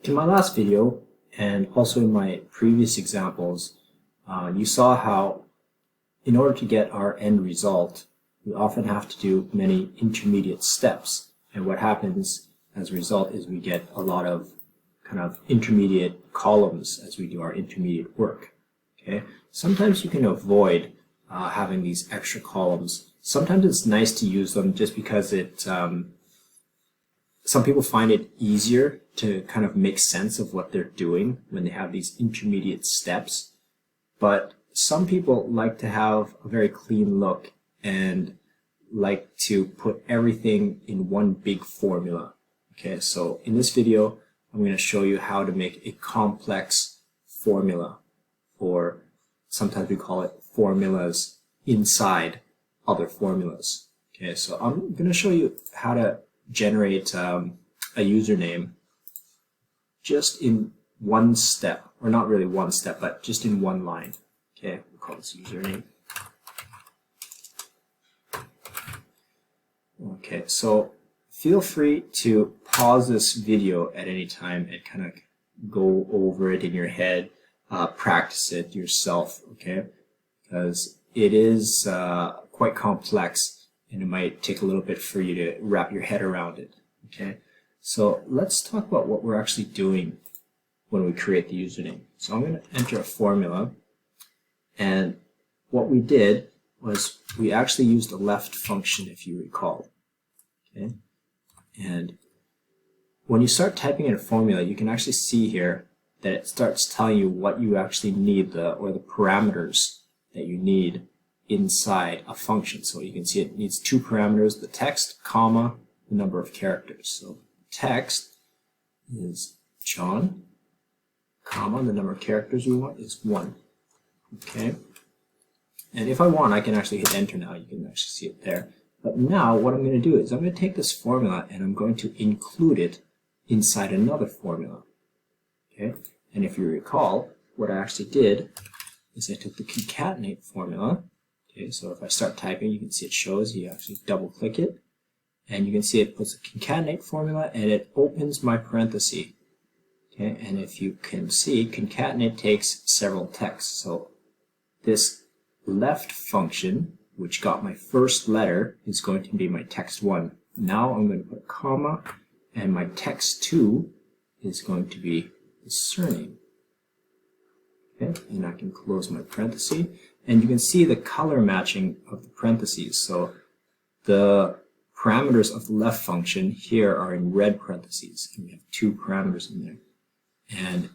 In my last video, and also in my previous examples, you saw how in order to get our end result, we often have to do many intermediate steps. And what happens as a result is we get a lot of kind of intermediate columns as we do our intermediate work. Okay? Sometimes you can avoid having these extra columns. Sometimes it's nice to use them just because it some people find it easier to kind of make sense of what they're doing when they have these intermediate steps. But some people like to have a very clean look and like to put everything in one big formula. Okay, so in this video, I'm going to show you how to make a complex formula, or sometimes we call it formulas inside other formulas. Okay, so I'm going to show you how to generate a username just in one step, or not really one step, but just in one line. Okay, we'll call this username. Okay, so feel free to pause this video at any time and kind of go over it in your head, practice it yourself, okay? Because it is quite complex and it might take a little bit for you to wrap your head around it, okay? So let's talk about what we're actually doing when we create the username. So I'm going to enter a formula, and what we did was we actually used a left function, if you recall. Okay? And when you start typing in a formula, you can actually see here that it starts telling you what you actually need, or the parameters that you need inside a function. So you can see it needs two parameters, the text, comma, the number of characters. So text is John, comma, the number of characters we want is 1. Okay? And if I want, I can actually hit enter now. You can actually see it there. But now what I'm going to do is I'm going to take this formula and I'm going to include it inside another formula. Okay? And if you recall, what I actually did is I took the concatenate formula. Okay, so if I start typing, you can see it shows. You actually double click it, and you can see it puts a concatenate formula and it opens my parenthesis. Okay, and if you can see, concatenate takes several texts. So this left function, which got my first letter, is going to be my text1. Now I'm going to put a comma, and my text2 is going to be the surname. Okay, and I can close my parenthesis, and you can see the color matching of the parentheses. So the parameters of the left function here are in red parentheses, and we have two parameters in there. And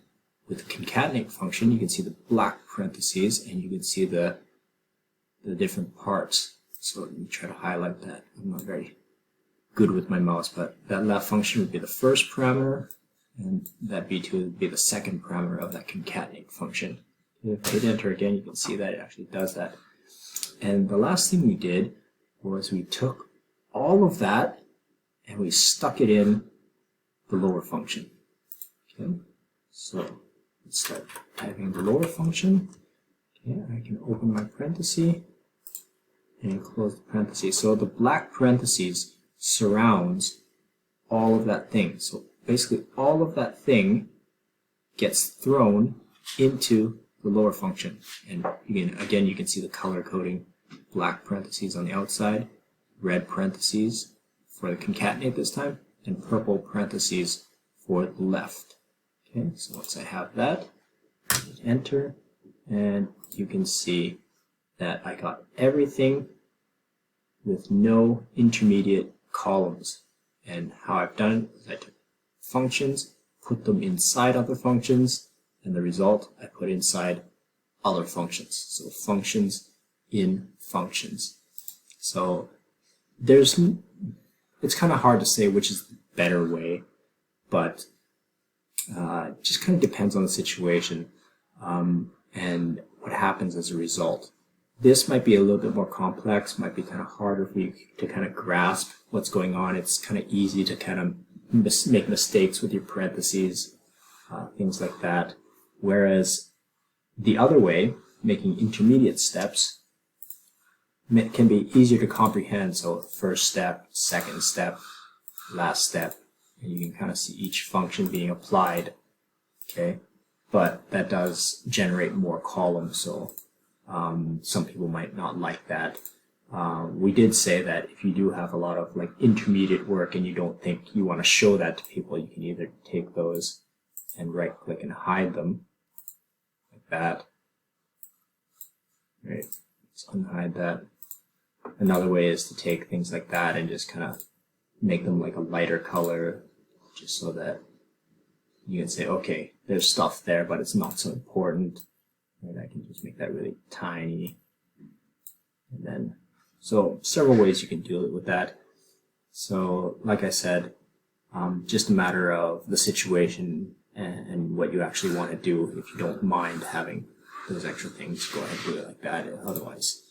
with the concatenate function, you can see the black parentheses, and you can see the different parts. So let me try to highlight that. I'm not very good with my mouse, but that left function would be the first parameter, and that B2 would be the second parameter of that concatenate function. If I hit enter again, you can see that it actually does that. And the last thing we did was we took all of that and we stuck it in the lower function. Okay, so let's start typing the lower function. Okay, I can open my parenthesis and close the parenthesis. So the black parentheses surrounds all of that thing. So basically all of that thing gets thrown into the lower function. And again, you can see the color coding, black parentheses on the outside, red parentheses for the concatenate this time, and purple parentheses for the left. Okay, so once I have that, I hit enter, and you can see that I got everything with no intermediate columns. And how I've done it is I took functions, put them inside other functions, and the result I put inside other functions. So functions in functions. So it's kind of hard to say which is the better way, but it just kind of depends on the situation and what happens as a result. This might be a little bit more complex, might be kind of harder for you to kind of grasp what's going on. It's kind of easy to kind of make mistakes with your parentheses, things like that. Whereas the other way, making intermediate steps, can be easier to comprehend. So first step, second step, last step, and you can kind of see each function being applied, okay? But that does generate more columns, so some people might not like that. We did say that if you do have a lot of like intermediate work and you don't think you want to show that to people, you can either take those and right click and hide them like that. Right, let's unhide that. Another way is to take things like that and just kind of make them like a lighter color, just so that you can say, okay, there's stuff there, but it's not so important. And I can just make that really tiny. And then, so several ways you can do it with that. So, like I said, just a matter of the situation and what you actually want to do. If you don't mind having those extra things, go ahead and do it like that. Otherwise,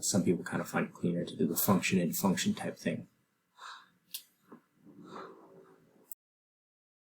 some people kind of find it cleaner to do the function in function type thing.